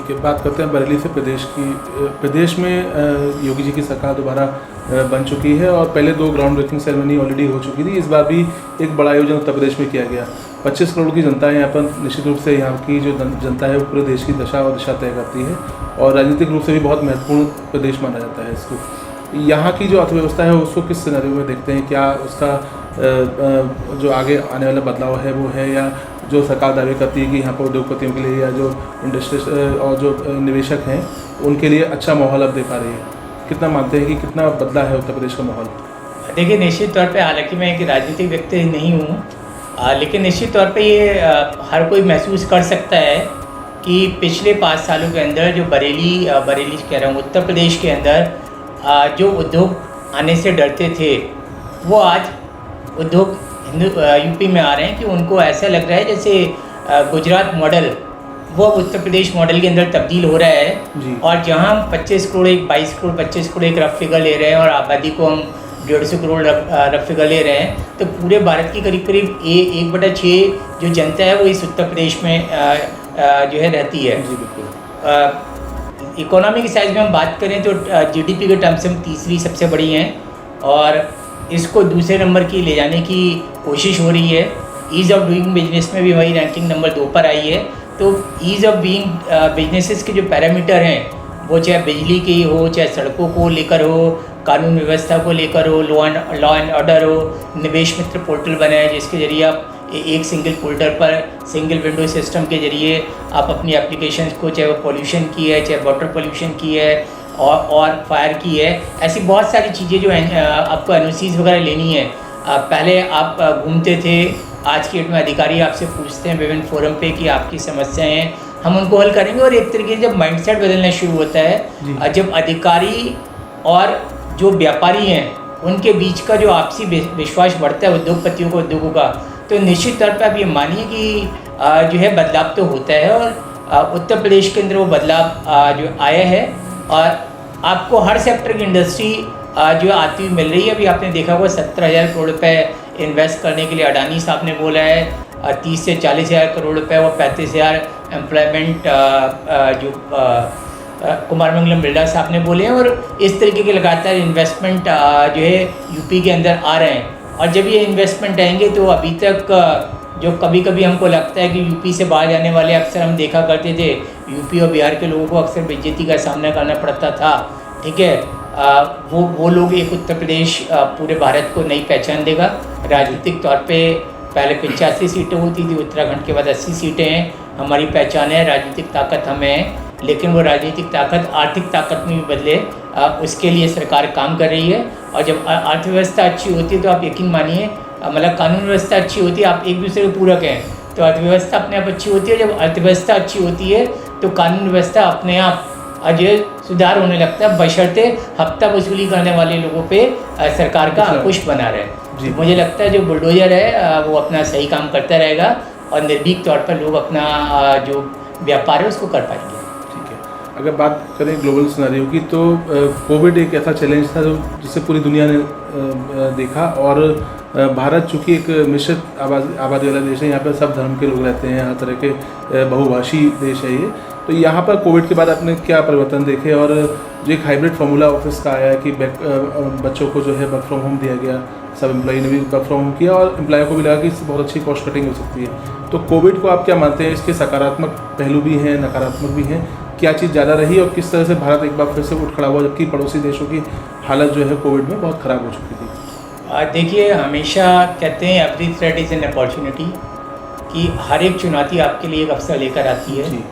ठीक है, बात करते हैं बरेली से प्रदेश की। प्रदेश में योगी जी की सरकार दोबारा बन चुकी है और पहले 2 ग्राउंड ब्रेकिंग सेरेमनी ऑलरेडी हो चुकी थी। इस बार भी एक बड़ा आयोजन उत्तर प्रदेश में किया गया। 25 करोड़ की जनता है यहाँ पर। निश्चित रूप से यहाँ की जो जनता है वो पूरे देश की दशा और दिशा तय करती है और राजनीतिक रूप से भी बहुत महत्वपूर्ण प्रदेश माना जाता है इसको। यहाँ की जो अर्थव्यवस्था है उसको किस सिनेरियो में देखते हैं? क्या उसका जो आगे आने वाला बदलाव है वो है, या जो सरकार दावे करती है कि यहाँ पर उद्योगपतियों के लिए या जो इंडस्ट्री और जो निवेशक हैं उनके लिए अच्छा माहौल अब दे पा रही है? कितना मानते हैं कि कितना बदला है उत्तर प्रदेश का माहौल? देखिए, निश्चित तौर पे, हालांकि मैं एक राजनीतिक व्यक्ति नहीं हूँ, लेकिन निश्चित तौर पे ये हर कोई महसूस कर सकता है कि पिछले 5 सालों के अंदर जो बरेली कह रहा हूँ, उत्तर प्रदेश के अंदर जो उद्योग आने से डरते थे वो आज उद्योग यूपी में आ रहे हैं कि उनको ऐसा लग रहा है जैसे गुजरात मॉडल वो उत्तर प्रदेश मॉडल के अंदर तब्दील हो रहा है। और जहां हम 25 करोड़ एक 22 करोड़ 25 करोड़ एक रफ फिगर ले रहे हैं और आबादी को हम 150 करोड़ रफ फिगर ले रहे हैं, तो पूरे भारत की करीब करीब 1/6 जो जनता है वो इस उत्तर प्रदेश में जो है रहती है। जी बिल्कुल। इकोनॉमिक साइज में हम बात करें तो जीडीपी के टर्म्स में हम तीसरी सबसे बड़ी हैं और इसको दूसरे नंबर की ले जाने की कोशिश हो रही है। ईज़ ऑफ डूइंग बिजनेस में भी वही रैंकिंग नंबर 2 पर आई है। तो ईज़ ऑफ डूइंग बिजनेसेस के जो पैरामीटर हैं वो चाहे बिजली की हो, चाहे सड़कों को लेकर हो, कानून व्यवस्था को लेकर हो, लॉ एंड ऑर्डर हो, निवेश मित्र पोर्टल बना है जिसके ज़रिए आप एक सिंगल पोर्टल पर सिंगल विंडो सिस्टम के ज़रिए आप अपनी एप्लीकेशंस को, चाहे वो पोल्यूशन की है, चाहे वाटर पोल्यूशन की है और फायर की है, ऐसी बहुत सारी चीज़ें जो आपको एनओसीज़ वगैरह लेनी है। पहले आप घूमते थे, आज की डेट में अधिकारी आपसे पूछते हैं विभिन्न फोरम पे कि आपकी समस्याएं हैं, हम उनको हल करेंगे। और एक तरीके से जब माइंडसेट बदलना शुरू होता है, जब अधिकारी और जो व्यापारी हैं उनके बीच का जो आपसी विश्वास बढ़ता है उद्योगपतियों को, उद्योगों का, तो निश्चित तौर पर आप ये मानिए कि जो है बदलाव तो होता है। और उत्तर प्रदेश के अंदर वो बदलाव जो आया है और आपको हर सेक्टर की इंडस्ट्री जो आती हुई मिल रही है। अभी आपने देखा होगा 17,000 करोड़ रुपए इन्वेस्ट करने के लिए अडानी साहब ने बोला है। 30 से 40,000 करोड़ रुपए वो 35,000 एम्प्लॉयमेंट जो कुमार मंगलम बिरला साहब ने बोले हैं। और इस तरीके के लगातार इन्वेस्टमेंट जो है यूपी के अंदर आ रहे हैं। और जब ये इन्वेस्टमेंट आएंगे तो अभी तक जो कभी कभी हमको लगता है कि यूपी से बाहर जाने वाले अक्सर हम देखा करते थे, यूपी और बिहार के लोगों को अक्सर बेइज्जती का सामना करना पड़ता था, ठीक है। वो लोग एक उत्तर प्रदेश पूरे भारत को नई पहचान देगा। राजनीतिक तौर पे पहले 85 सीटें होती थी, उत्तराखंड के बाद 80 सीटें हैं। हमारी पहचान है, राजनीतिक ताकत हमें है, लेकिन वो राजनीतिक ताकत आर्थिक ताकत में भी बदले, उसके लिए सरकार काम कर रही है। और जब अर्थव्यवस्था अच्छी होती है तो आप यकीन मानिए, मतलब कानून व्यवस्था अच्छी होती है, आप एक दूसरे के पूरक हैं, तो अर्थव्यवस्था अपने आप अच्छी होती है। जब अर्थव्यवस्था अच्छी होती है तो कानून व्यवस्था अपने आप जो सुधार होने लगता है, बशर्ते हफ्ता वसूली करने वाले लोगों पे सरकार का अंकुश बना रहे। तो मुझे लगता है जो बुलडोजर है वो अपना सही काम करता रहेगा और निर्भीक तौर पर लोग अपना जो व्यापार है उसको कर पाएंगे। ठीक है, अगर बात करें ग्लोबल सिनेरियो की तो कोविड एक ऐसा चैलेंज था जिसे पूरी दुनिया ने देखा। और भारत चूँकि एक मिश्रित आबादी वाला देश है, यहाँ पर सब धर्म के लोग रहते हैं, हर तरह के बहुभाषी देश है ये। तो यहाँ पर कोविड के बाद आपने क्या परिवर्तन देखे? और जो एक हाइब्रिड फार्मूला ऑफिस का आया है कि बच्चों को जो है वर्क फ्रॉम होम दिया गया, सब एम्प्लॉई ने भी वर्क फ्रॉम होम किया और एम्प्लॉय को भी लगा कि इससे बहुत अच्छी कॉस्ट कटिंग हो सकती है। तो कोविड को आप क्या मानते हैं? इसके सकारात्मक पहलू भी हैं, नकारात्मक भी हैं, क्या चीज़ ज़्यादा रही और किस तरह से भारत एक बार फिर से उठ खड़ा हुआ, जबकि पड़ोसी देशों की हालत जो है कोविड में बहुत ख़राब हो चुकी थी? देखिए, हमेशा कहते हैं every threat is an opportunity, कि हर एक चुनौती आपके लिए एक अवसर लेकर आती है।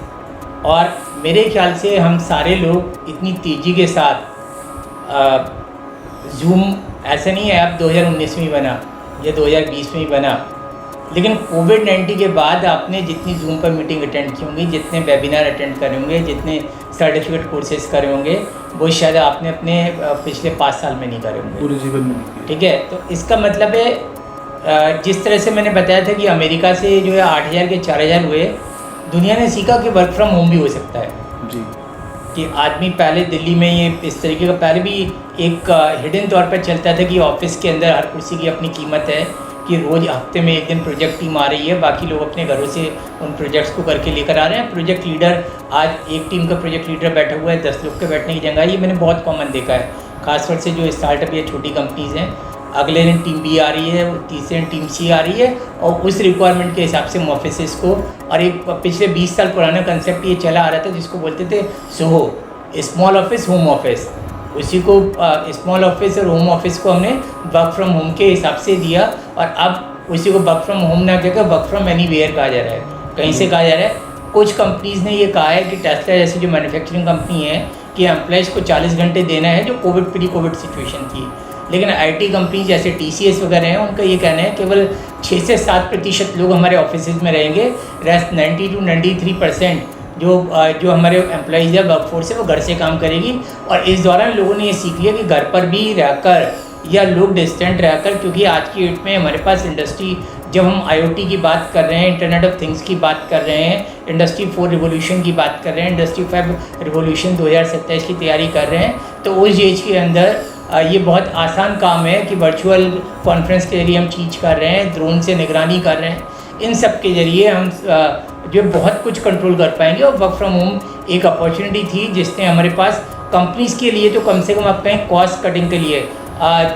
और मेरे ख्याल से हम सारे लोग इतनी तेज़ी के साथ जूम ऐसा नहीं है अब 2019 में ही बना या 2020 में ही बना, लेकिन कोविड-19 के बाद आपने जितनी जूम पर मीटिंग अटेंड की होंगी, जितने वेबिनार अटेंड करे होंगे, जितने सर्टिफिकेट कोर्सेज करे होंगे, वो शायद आपने अपने पिछले 5 साल में नहीं करे होंगे, पूरे जीवन में नहीं। ठीक है, तो इसका मतलब है जिस तरह से मैंने बताया था कि अमेरिका से जो है 8,000 के 4,000 हुए, दुनिया ने सीखा कि वर्क फ्रॉम होम भी हो सकता है जी। कि आदमी पहले दिल्ली में ये इस तरीके का पहले भी एक हिडन तौर पर चलता था कि ऑफिस के अंदर हर कुर्सी की अपनी कीमत है, कि रोज़ हफ्ते में एक दिन प्रोजेक्ट टीम आ रही है, बाकी लोग अपने घरों से उन प्रोजेक्ट्स को करके लेकर आ रहे हैं। प्रोजेक्ट लीडर, आज एक टीम का प्रोजेक्ट लीडर बैठा हुआ है 10 लोग के बैठने की जगह। ये मैंने बहुत कॉमन देखा है, खासतौर से जो स्टार्टअप या छोटी कंपनीज़ हैं। अगले दिन टीम बी आ रही है, तीसरे दिन टीम सी आ रही है, और उस रिक्वायरमेंट के हिसाब से हम ऑफिसेस को, और एक पिछले 20 साल पुराना कंसेप्ट ये चला आ रहा था जिसको बोलते थे Soho, small office home office. उसी को स्मॉल ऑफिस और होम ऑफिस को हमने वर्क फ्रॉम होम के हिसाब से दिया, और अब उसी को वर्क फ्रॉम होम ना कहकर वर्क फ्रॉम एनीवेयर कहा जा रहा है, कहीं से कहा जा रहा है। कुछ कंपनीज़ ने ये कहा है कि टेस्ला जैसी जो मैन्युफैक्चरिंग कंपनी है कि एम्प्लॉयज़ को 40 घंटे देना है, जो प्री कोविड सिचुएशन थी। लेकिन आईटी कंपनी जैसे TCS वगैरह हैं, उनका ये कहना है केवल 6 से 7% लोग हमारे ऑफिस में रहेंगे, रेस्ट 90 to 93% जो हमारे एम्प्लॉइज़ है, वर्कफोर्स है, वो घर से काम करेगी। और इस दौरान लोगों ने ये सीख लिया कि घर पर भी रहकर या लोग डिस्टेंट रहकर, क्योंकि आज की डेट में हमारे पास इंडस्ट्री, जब हम IoT की बात कर रहे हैं, इंटरनेट ऑफ थिंग्स की बात कर रहे हैं, इंडस्ट्री 4 रिवोल्यूशन की बात कर रहे हैं, इंडस्ट्री 5 रिवोल्यूशन 2027 की तैयारी कर रहे हैं, तो उस एज के अंदर ये बहुत आसान काम है कि वर्चुअल कॉन्फ्रेंस के जरिए हम चीज़ कर रहे हैं, ड्रोन से निगरानी कर रहे हैं। इन सब के ज़रिए हम जो बहुत कुछ कंट्रोल कर पाएंगे। और वर्क फ्रॉम होम एक अपॉर्चुनिटी थी जिसने हमारे पास कंपनीज़ के लिए, तो कम से कम आप कहें कॉस्ट कटिंग के लिए,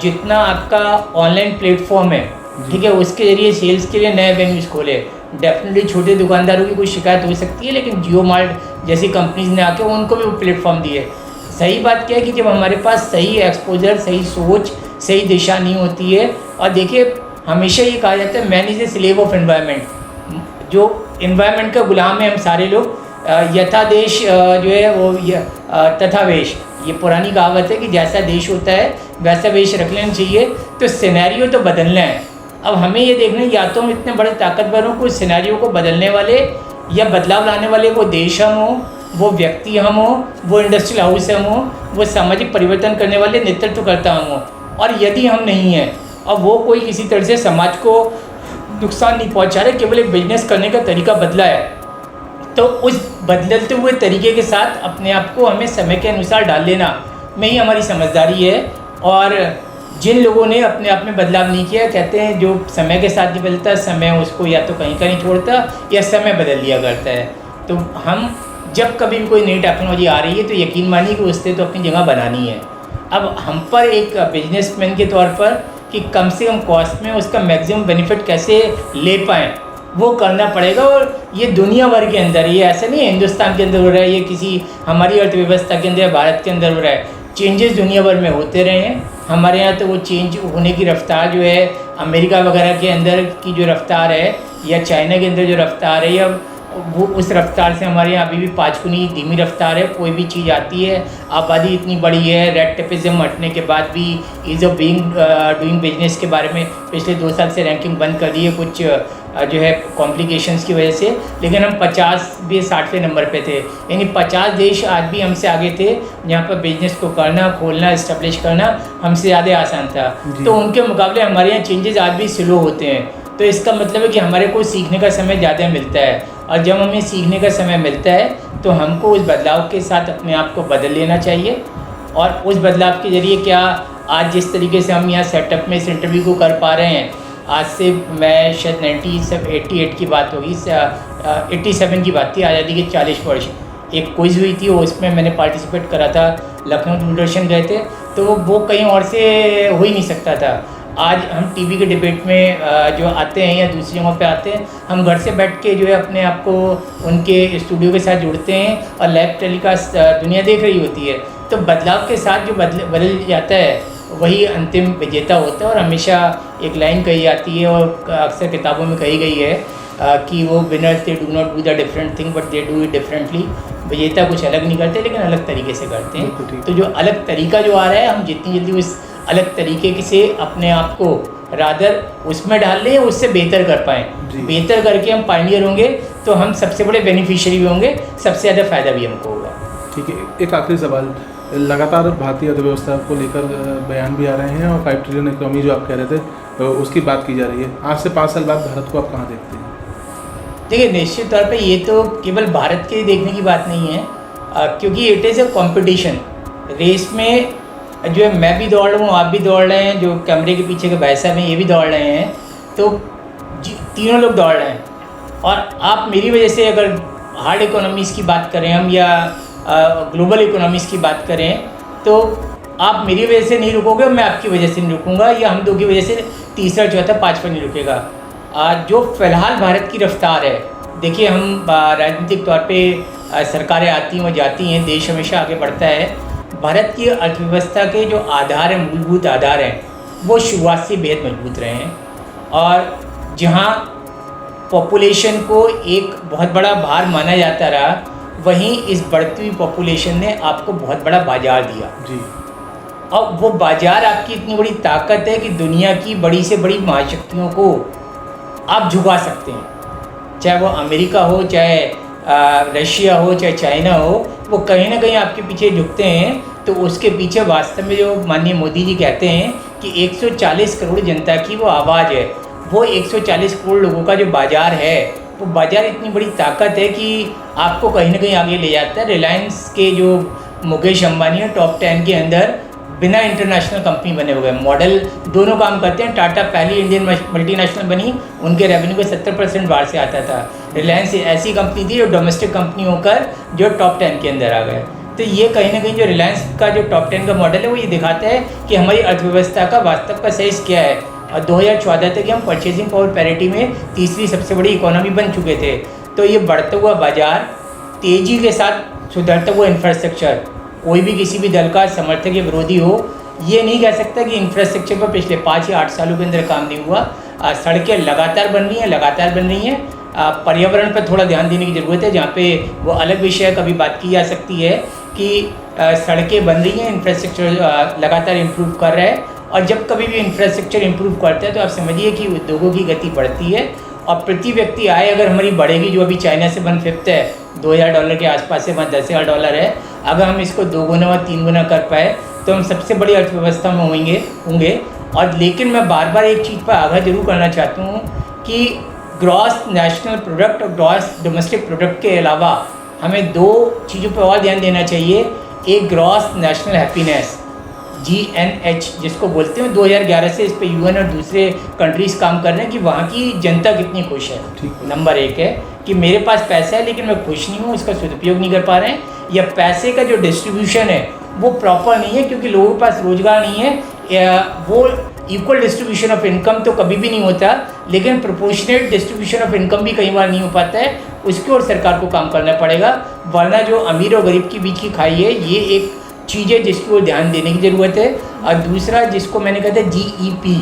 जितना आपका ऑनलाइन प्लेटफॉर्म है, ठीक है, उसके ज़रिए सेल्स के लिए नए वेन्यूज़ खोले। डेफिनेटली छोटे दुकानदारों की कोई शिकायत हो सकती है, लेकिन जियो मार्ट जैसी कंपनीज़ ने आके उनको भी वो प्लेटफॉर्म दिए। सही बात क्या है कि जब हमारे पास सही एक्सपोजर, सही सोच, सही दिशा नहीं होती है, और देखिए हमेशा ये कहा जाता है man is a slave of environment. जो एनवायरनमेंट का गुलाम है हम सारे लोग। यथा देश जो है वो तथा वेश, ये पुरानी कहावत है कि जैसा देश होता है वैसा वेश रख लेना चाहिए। तो सिनेरियो तो बदलना है। अब हमें ये देखना है, या तो हम इतने बड़े ताकतवर हों कुछ सिनेरियो को बदलने वाले या बदलाव लाने वाले, वो देश हम हों, वो व्यक्ति हम हों, वो इंडस्ट्रियल हाउस हम हों, वो सामाजिक परिवर्तन करने वाले नेतृत्वकर्ता हम हों। और यदि हम नहीं हैं और वो कोई किसी तरह से समाज को नुकसान नहीं पहुंचा रहे, केवल एक बिजनेस करने का तरीका बदला है, तो उस बदलते हुए तरीके के साथ अपने आप को हमें समय के अनुसार डाल लेना में ही हमारी समझदारी है। और जिन लोगों ने अपने आप में बदलाव नहीं किया, कहते हैं जो समय के साथ नहीं बदलता, समय उसको या तो कहीं का नहीं छोड़ता या समय बदल लिया करता है। तो हम जब कभी भी कोई नई टेक्नोलॉजी आ रही है तो यकीन मानिए कि उससे तो अपनी जगह बनानी है। अब हम पर एक बिजनेसमैन के तौर पर कि कम से कम कॉस्ट में उसका मैक्सिमम बेनिफिट कैसे ले पाएँ, वो करना पड़ेगा। और ये दुनिया भर के अंदर, ये ऐसा नहीं है हिंदुस्तान के अंदर हो रहा है, ये किसी हमारी अर्थव्यवस्था के अंदर, भारत के अंदर हो रहा है। चेंजेस दुनिया भर में होते रहे हैं। हमारे यहाँ तो वो चेंज होने की रफ्तार जो है, अमेरिका वगैरह के अंदर की जो रफ्तार है या चाइना के अंदर जो रफ्तार है, या वो उस रफ्तार से हमारे यहाँ अभी भी 5 गुनी धीमी रफ्तार है। कोई भी चीज़ आती है, आबादी इतनी बड़ी है, रेड टेपिज्म हटने के बाद भी ईज़ ऑफ डूइंग बिजनेस के बारे में पिछले 2 साल से रैंकिंग बंद कर दी है कुछ जो है कॉम्प्लिकेशंस की वजह से। लेकिन हम 50वें 60वें नंबर पे थे, यानी 50 देश आज भी हमसे आगे थे, जहाँ पर बिजनेस को करना, खोलना, इस्टेब्लिश करना हमसे ज़्यादा आसान था। तो उनके मुकाबले हमारे यहाँ चेंजेस आज भी स्लो होते हैं। तो इसका मतलब है कि हमारे को सीखने का समय ज़्यादा मिलता है, और जब हमें सीखने का समय मिलता है तो हमको उस बदलाव के साथ अपने आप को बदल लेना चाहिए। और उस बदलाव के ज़रिए क्या आज जिस तरीके से हम यहाँ सेटअप में इस इंटरव्यू को कर पा रहे हैं, आज से मैं शायद 88 की बात होगी, 87 की बात थी, आज़ादी के 40 वर्ष। एक क्विज़ हुई थी, उसमें मैंने पार्टिसिपेट करा था, लखनऊ दूरदर्शन गए थे, तो वो कहीं और से हो ही नहीं सकता था। आज हम टीवी के डिबेट में जो आते हैं या दूसरी जगहों पे आते हैं, हम घर से बैठ के जो है अपने आप को उनके स्टूडियो के साथ जुड़ते हैं और लाइव टेलीकास्ट दुनिया देख रही होती है। तो बदलाव के साथ जो बदल जाता है वही अंतिम विजेता होता है। और हमेशा एक लाइन कही जाती है और अक्सर किताबों में कही गई है कि वो winners they do not do the different thing but they do it differently. विजेता कुछ अलग नहीं करते लेकिन अलग तरीके से करते हैं। तो जो अलग तरीका जो आ रहा है, हम जितनी जल्दी उस अलग तरीके से अपने आप को रादर उसमें डाल लें, उससे बेहतर कर पाएँ। बेहतर करके हम पायनियर होंगे तो हम सबसे बड़े बेनिफिशियरी भी होंगे, सबसे ज़्यादा फ़ायदा भी हमको होगा। ठीक है, एक आखिरी सवाल, लगातार भारतीय अर्थव्यवस्था को लेकर बयान भी आ रहे हैं और 5 ट्रिलियन इकोनॉमी जो आप कह रहे थे उसकी बात की जा रही है। आज से 5 साल बाद भारत को आप कहाँ देखते हैं? देखिए, निश्चित तौर पे ये तो केवल भारत के देखने की बात नहीं है, क्योंकि it is a competition. Race में जो है मैं भी दौड़ रहा हूँ, आप भी दौड़ रहे हैं, जो कैमरे के पीछे के भाई साहब हैं ये भी दौड़ रहे हैं। तो तीनों लोग दौड़ रहे हैं, और आप मेरी वजह से अगर हार्ड इकोनॉमीज़ की बात करें हम या ग्लोबल इकोनॉमीज़ की बात करें, तो आप मेरी वजह से नहीं रुकोगे, मैं आपकी वजह से नहीं रुकूंगा, या हम दो की वजह से तीसरा चौथा पाँचवा नहीं रुकेगा। जो फ़िलहाल भारत की रफ्तार है, देखिए हम राजनीतिक तौर पे सरकारें आती हैं और जाती हैं, देश हमेशा आगे बढ़ता है। भारत की अर्थव्यवस्था के जो आधार हैं, मूलभूत आधार हैं, वो शुरुआत से बेहद मजबूत रहे हैं, और जहाँ पॉपुलेशन को एक बहुत बड़ा भार माना जाता रहा, वहीं इस बढ़ती हुई पॉपुलेशन ने आपको बहुत बड़ा बाजार दिया जी। और वो बाजार आपकी इतनी बड़ी ताकत है कि दुनिया की बड़ी से बड़ी महाशक्तियों को आप झुका सकते हैं, चाहे वो अमेरिका हो, चाहे रशिया हो, चाहे चाइना हो, वो कहीं ना कहीं आपके पीछे झुकते हैं। तो उसके पीछे वास्तव में जो माननीय मोदी जी कहते हैं कि 140 करोड़ जनता की वो आवाज़ है, वो 140 करोड़ लोगों का जो बाज़ार है, वो बाज़ार इतनी बड़ी ताकत है कि आपको कहीं ना कहीं आगे ले जाता है। रिलायंस के जो मुकेश अंबानी है, टॉप 10 के अंदर बिना इंटरनेशनल कंपनी बने हुए हैं, मॉडल दोनों काम करते हैं। टाटा पहली इंडियन मल्टीनेशनल बनी, उनके रेवेन्यू का 70% बाहर से आता था। रिलायंस ऐसी कंपनी थी जो डोमेस्टिक कंपनी होकर जो टॉप 10 के अंदर आ गए। तो ये कहीं ना कहीं जो रिलायंस का जो टॉप 10 का मॉडल है, वो ये दिखाता है कि हमारी अर्थव्यवस्था का वास्तव का साइज़ क्या है। और 2014 तक हम परचेजिंग पावर पैरिटी में तीसरी सबसे बड़ी इकोनॉमी बन चुके थे। तो ये बढ़ता हुआ बाजार, तेज़ी के साथ सुधरता हुआ इंफ्रास्ट्रक्चर, कोई भी किसी भी दल का समर्थक या विरोधी हो, ये नहीं कह सकता कि इंफ्रास्ट्रक्चर पर पिछले 5 या 8 सालों के अंदर काम नहीं हुआ। सड़कें लगातार बन रही हैं, पर्यावरण पर थोड़ा ध्यान देने की ज़रूरत है, जहाँ पे वो अलग विषय कभी बात की जा सकती है कि सड़कें बन रही हैं, इंफ्रास्ट्रक्चर लगातार इम्प्रूव कर रहा है। और जब कभी भी इंफ्रास्ट्रक्चर इम्प्रूव करता है तो आप समझिए कि उद्योगों की गति बढ़ती है, और प्रति व्यक्ति आय अगर हमारी बढ़ेगी, जो अभी चाइना से 1/5 है, $2000 के आसपास है, वहाँ $10,000 है, अगर हम इसको 2 गुना और 3 गुना कर पाए तो हम सबसे बड़ी अर्थव्यवस्था में होंगे। और लेकिन मैं बार बार एक चीज़ पर आगाह जरूर करना चाहता हूँ कि ग्रॉस नेशनल प्रोडक्ट और ग्रॉस डोमेस्टिक प्रोडक्ट के अलावा हमें 2 चीज़ों पर और ध्यान देना चाहिए। एक ग्रॉस नेशनल हैप्पीनेस, GNH जिसको बोलते हैं, 2011 से इस पे UN और दूसरे कंट्रीज़ काम कर रहे हैं कि वहाँ की जनता कितनी खुश है। नंबर 1 है कि मेरे पास पैसा है लेकिन मैं खुश नहीं हूँ, इसका सदुपयोग नहीं कर पा रहे हैं, या पैसे का जो डिस्ट्रीब्यूशन है वो प्रॉपर नहीं है क्योंकि लोगों के पास रोजगार नहीं है। वो इक्वल डिस्ट्रीब्यूशन ऑफ इनकम तो कभी भी नहीं होता, लेकिन प्रोपोर्शनेट डिस्ट्रीब्यूशन ऑफ इनकम भी कई बार नहीं हो पाता है। उसकी ओर सरकार को काम करना पड़ेगा, वरना जो अमीर और गरीब के बीच की खाई है, ये एक चीज़ है जिसकी ओर ध्यान देने की ज़रूरत है। और दूसरा जिसको मैंने कहा था GEP,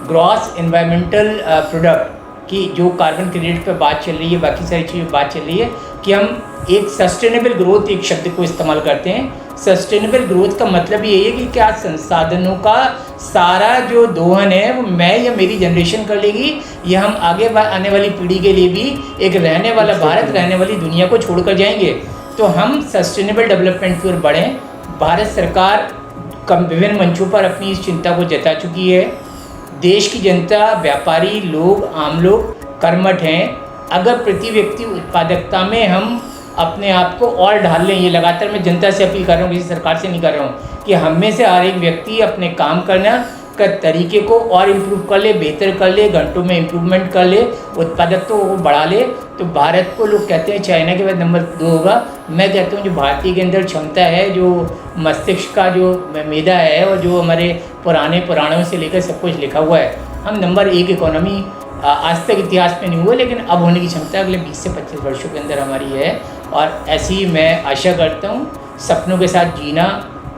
ग्रॉस एनवायरमेंटल प्रोडक्ट, की जो कार्बन क्रेडिट पर बात चल रही है, बाकी सारी चीज़ें बात चल रही है कि हम एक सस्टेनेबल ग्रोथ एक शब्द को इस्तेमाल करते हैं। सस्टेनेबल ग्रोथ का मतलब ये है कि क्या संसाधनों का सारा जो दोहन है वो मैं या मेरी जनरेशन कर लेगी, या हम आगे आने वाली पीढ़ी के लिए भी एक रहने वाला भारत, रहने वाली दुनिया को छोड़कर जाएंगे। तो हम सस्टेनेबल डेवलपमेंट की ओर बढ़ें। भारत सरकार विभिन्न मंचों पर अपनी इस चिंता को जता चुकी है। देश की जनता, व्यापारी लोग, आम लोग कर्मठ हैं। अगर प्रति व्यक्ति उत्पादकता में हम अपने आप को और ढाल लें, ये लगातार मैं जनता से अपील कर रहा हूँ, किसी सरकार से नहीं कर रहा हूँ, कि हम में से हर एक व्यक्ति अपने काम करना का तरीके को और इम्प्रूव कर ले, बेहतर कर ले, घंटों में इम्प्रूवमेंट कर ले, उत्पादकता को बढ़ा ले, तो भारत को लोग कहते हैं चाइना के बाद नंबर 2 होगा। मैं कहता हूँ जो भारतीय के अंदर क्षमता है, जो मस्तिष्क का जो मेधा है, और जो हमारे पुराने पुराणों से लेकर सब कुछ लिखा हुआ है, हम नंबर 1 इकोनॉमी आज तक इतिहास में नहीं हुआ, लेकिन अब होने की क्षमता अगले 20 से 25 वर्षों के अंदर हमारी है। और ऐसी मैं आशा करता हूँ। सपनों के साथ जीना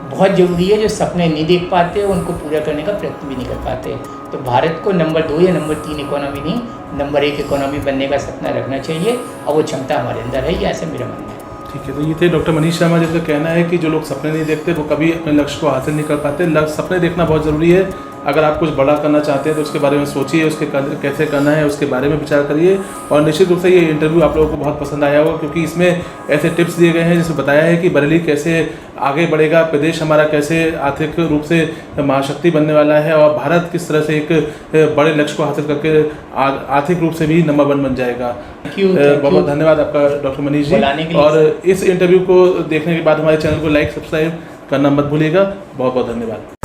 बहुत ज़रूरी है। जो सपने नहीं देख पाते उनको पूरा करने का प्रयत्न भी नहीं कर पाते। तो भारत को नंबर 2 या नंबर 3 इकोनॉमी नहीं, नंबर 1 इकोनॉमी बनने का सपना रखना चाहिए, और वो क्षमता हमारे अंदर है, ये ऐसा मेरा मानना है। ठीक है, तो ये थे डॉक्टर मनीष शर्मा जिनका कहना है कि जो लोग सपने नहीं देखते वो कभी अपने लक्ष्य को हासिल नहीं कर पाते। सपने देखना बहुत ज़रूरी है। अगर आप कुछ बड़ा करना चाहते हैं तो उसके बारे में सोचिए, उसके कैसे करना है उसके बारे में विचार करिए। और निश्चित रूप से ये इंटरव्यू आप लोगों को बहुत पसंद आया होगा, क्योंकि इसमें ऐसे टिप्स दिए गए हैं जिसमें बताया है कि बरेली कैसे आगे बढ़ेगा, प्रदेश हमारा कैसे आर्थिक रूप से महाशक्ति बनने वाला है, और भारत किस तरह से एक बड़े लक्ष्य को हासिल करके आर्थिक रूप से भी नंबर 1 बन जाएगा। बहुत बहुत धन्यवाद आपका डॉक्टर मनीष जी। और इस इंटरव्यू को देखने के बाद हमारे चैनल को लाइक, सब्सक्राइब करना मत भूलिएगा। बहुत बहुत धन्यवाद।